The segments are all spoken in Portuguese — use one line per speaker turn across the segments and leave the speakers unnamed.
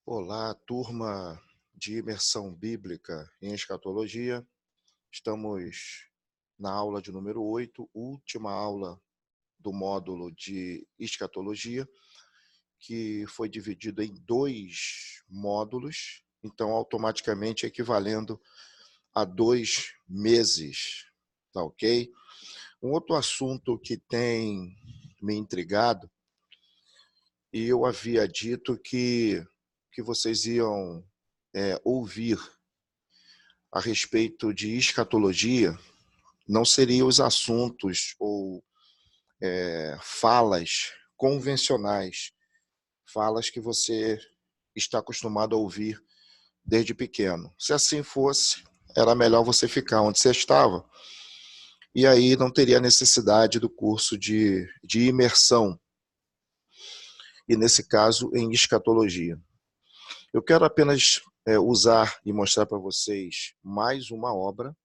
Olá, turma de imersão bíblica em escatologia. Estamos na aula de número 8, última aula do módulo de escatologia, que foi dividido em 2 módulos, então automaticamente equivalendo a 2 meses, tá ok? Um outro assunto que tem me intrigado, e eu havia dito que vocês iam ouvir a respeito de escatologia, não seriam os assuntos ou falas convencionais, falas que você está acostumado a ouvir desde pequeno. Se assim fosse, era melhor você ficar onde você estava, e aí não teria necessidade do curso de imersão, e nesse caso, em escatologia. Eu quero apenas usar e mostrar para vocês mais uma obra,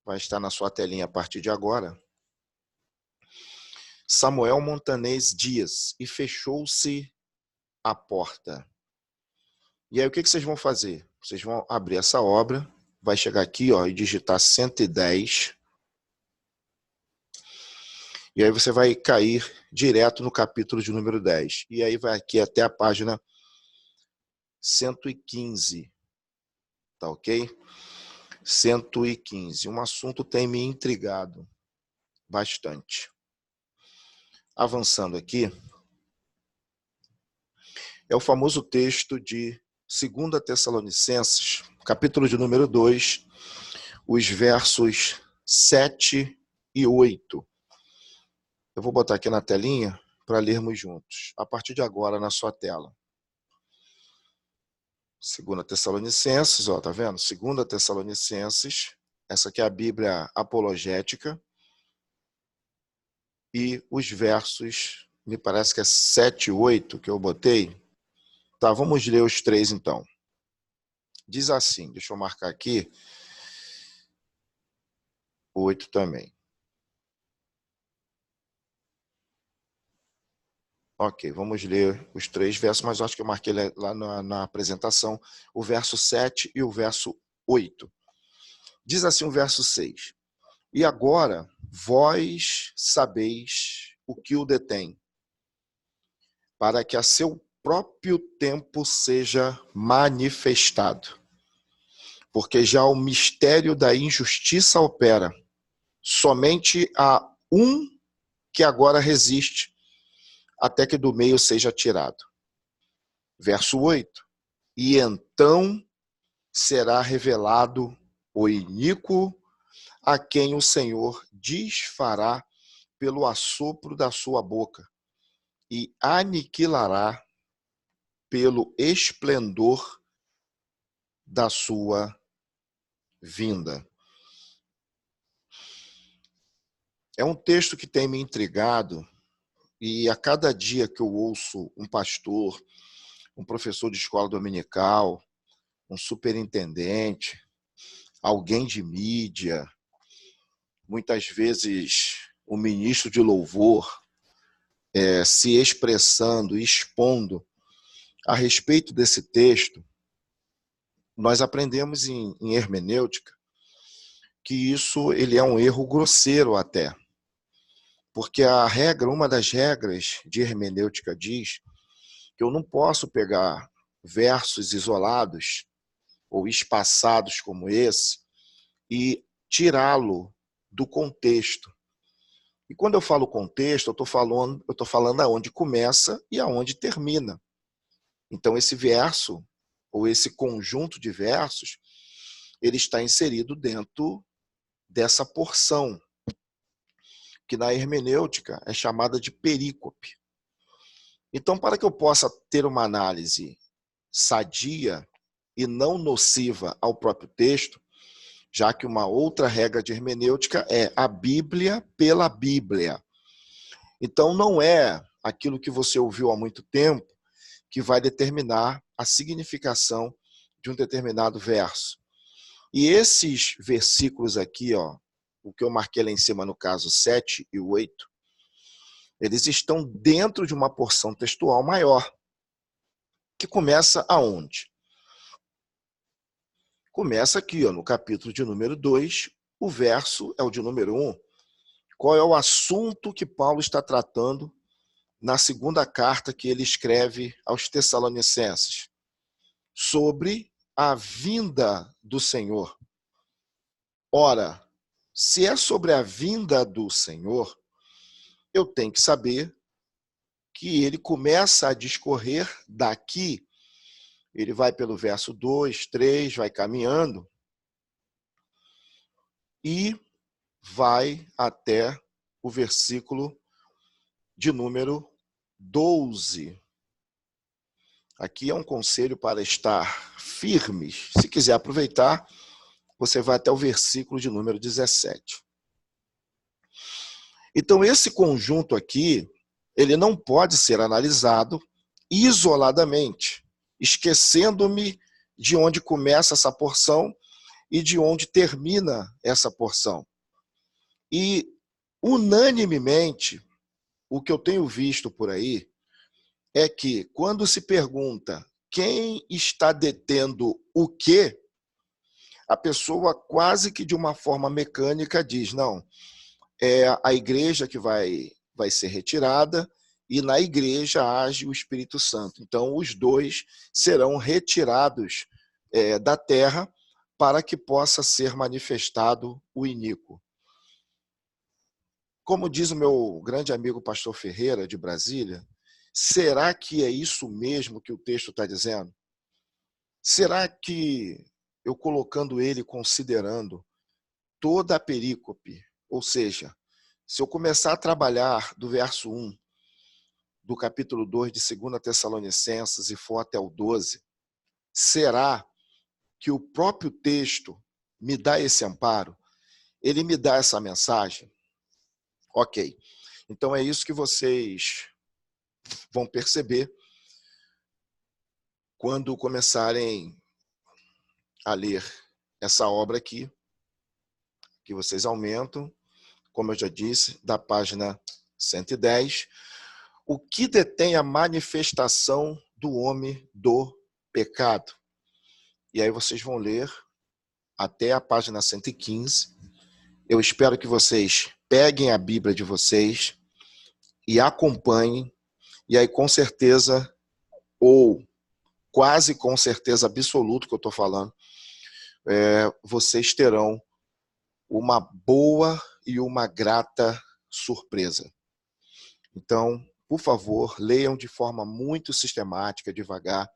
vai estar na sua telinha a partir de agora. Samuel Montanez Dias, e fechou-se a porta. E aí o que vocês vão fazer? Vocês vão abrir essa obra, vai chegar aqui e digitar 110, e aí você vai cair direto no capítulo de número 10. E aí vai aqui até a página 115, tá ok? 115. Um assunto tem me intrigado bastante. Avançando aqui, é o famoso texto de 2 Tessalonicenses, capítulo de número 2, os versos 7 e 8. Eu vou botar aqui na telinha para lermos juntos, a partir de agora na sua tela. 2 Tessalonicenses, tá vendo? 2 Tessalonicenses, essa aqui é a Bíblia apologética, e os versos, me parece que é 7 e 8 que eu botei. Tá, vamos ler os 3 então. Diz assim, deixa eu marcar aqui, 8 também. Ok, vamos ler os 3 versos, mas acho que eu marquei lá na apresentação o verso 7 e o verso 8. Diz assim o verso 6. E agora vós sabeis o que o detém, para que a seu próprio tempo seja manifestado. Porque já o mistério da injustiça opera. Somente há um que agora resiste, até que do meio seja tirado. Verso 8. E então será revelado o iníquo, a quem o Senhor desfará pelo assopro da sua boca e aniquilará pelo esplendor da sua vinda. É um texto que tem me intrigado, e a cada dia que eu ouço um pastor, um professor de escola dominical, um superintendente, alguém de mídia, muitas vezes o ministro de louvor, se expressando, expondo a respeito desse texto, nós aprendemos em hermenêutica que isso ele é um erro grosseiro até, porque uma das regras de hermenêutica diz que eu não posso pegar versos isolados ou espaçados como esse e tirá-lo do contexto. E quando eu falo contexto, eu estou falando aonde começa e aonde termina. Então, esse verso, ou esse conjunto de versos, ele está inserido dentro dessa porção, que na hermenêutica é chamada de perícope. Então, para que eu possa ter uma análise sadia e não nociva ao próprio texto, já que uma outra regra de hermenêutica é a Bíblia pela Bíblia. Então, não é aquilo que você ouviu há muito tempo que vai determinar a significação de um determinado verso. E esses versículos aqui, o que eu marquei lá em cima, no caso 7 e 8, eles estão dentro de uma porção textual maior. que começa aonde? Começa aqui, ó, no capítulo de número 2, o verso é o de número 1. Qual é o assunto que Paulo está tratando na segunda carta que ele escreve aos Tessalonicenses? Sobre a vinda do Senhor. Ora, se é sobre a vinda do Senhor, eu tenho que saber que ele começa a discorrer daqui. Ele vai pelo verso 2, 3, vai caminhando e vai até o versículo de número 12. Aqui é um conselho para estar firmes. Se quiser aproveitar, você vai até o versículo de número 17. Então, esse conjunto aqui, ele não pode ser analisado isoladamente, esquecendo-me de onde começa essa porção e de onde termina essa porção. E, unanimemente, o que eu tenho visto por aí é que, quando se pergunta quem está detendo o quê, a pessoa quase que de uma forma mecânica diz, não, é a igreja que vai ser retirada e na igreja age o Espírito Santo. Então, os dois serão retirados da terra para que possa ser manifestado o iníquo. Como diz o meu grande amigo pastor Ferreira, de Brasília, será que é isso mesmo que o texto está dizendo? Será que eu colocando ele, considerando toda a perícope, ou seja, se eu começar a trabalhar do verso 1 do capítulo 2 de 2 Tessalonicenses e for até o 12, será que o próprio texto me dá esse amparo? Ele me dá essa mensagem? Ok. Então é isso que vocês vão perceber quando começarem a ler essa obra aqui, que vocês aumentam, como eu já disse, da página 110, o que detém a manifestação do homem do pecado. E aí vocês vão ler até a página 115. Eu espero que vocês peguem a Bíblia de vocês e acompanhem, e aí com certeza, ou quase com certeza absoluta que eu estou falando, vocês terão uma boa e uma grata surpresa. Então, por favor, leiam de forma muito sistemática, devagar.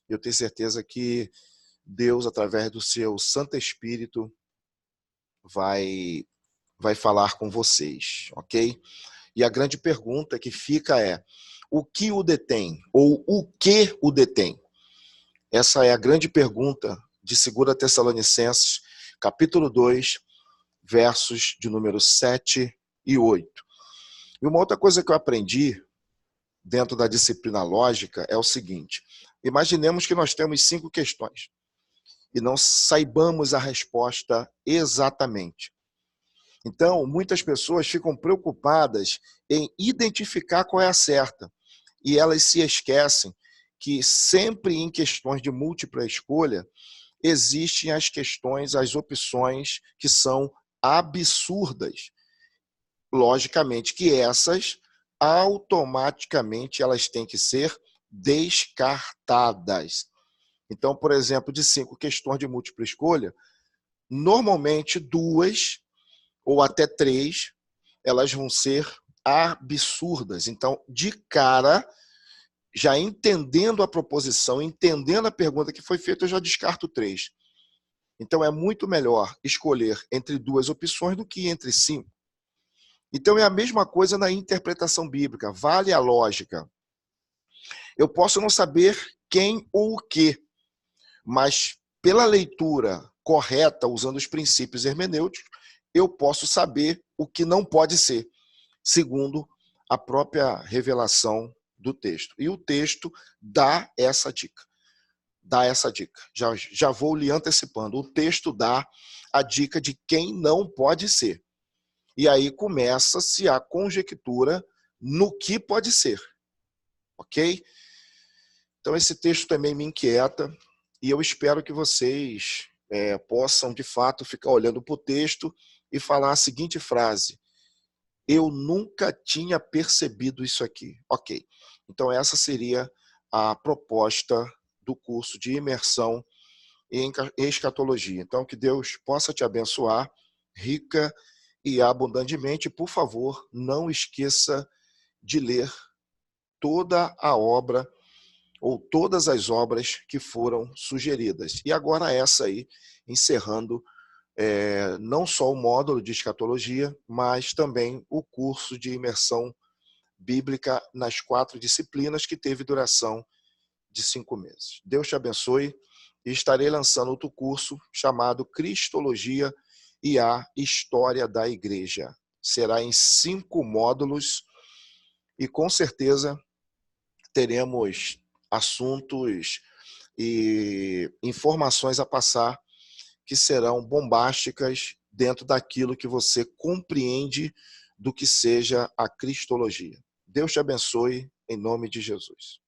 Eu tenho certeza que Deus, através do seu Santo Espírito, vai falar com vocês, ok? E a grande pergunta que fica é, o que o detém? Ou o que o detém? Essa é a grande pergunta de 2 Tessalonicenses, capítulo 2, versos de número 7 e 8. E uma outra coisa que eu aprendi dentro da disciplina lógica é o seguinte, imaginemos que nós temos 5 questões e não saibamos a resposta exatamente. Então, muitas pessoas ficam preocupadas em identificar qual é a certa e elas se esquecem que sempre em questões de múltipla escolha existem as questões, as opções que são absurdas. Logicamente que essas, automaticamente, elas têm que ser descartadas. Então, por exemplo, de 5 questões de múltipla escolha, normalmente 2 ou até 3, elas vão ser absurdas. Então, de cara, já entendendo a proposição, entendendo a pergunta que foi feita, eu já descarto 3. Então, é muito melhor escolher entre 2 opções do que entre 5. Então, é a mesma coisa na interpretação bíblica, vale a lógica. Eu posso não saber quem ou o que, mas pela leitura correta, usando os princípios hermenêuticos, eu posso saber o que não pode ser, segundo a própria revelação do texto. E o texto dá essa dica. Dá essa dica. Já vou lhe antecipando. O texto dá a dica de quem não pode ser. E aí começa-se a conjectura no que pode ser. Ok? Então, esse texto também me inquieta e eu espero que vocês possam, de fato, ficar olhando para o texto e falar a seguinte frase: eu nunca tinha percebido isso aqui. Ok. Então, essa seria a proposta do curso de imersão em escatologia. Então, que Deus possa te abençoar rica e abundantemente. Por favor, não esqueça de ler toda a obra ou todas as obras que foram sugeridas. E agora essa aí, encerrando não só o módulo de escatologia, mas também o curso de imersão bíblica nas 4 disciplinas, que teve duração de 5 meses. Deus te abençoe e estarei lançando outro curso chamado Cristologia e a História da Igreja. Será em 5 módulos e com certeza teremos assuntos e informações a passar que serão bombásticas dentro daquilo que você compreende do que seja a cristologia. Deus te abençoe, em nome de Jesus.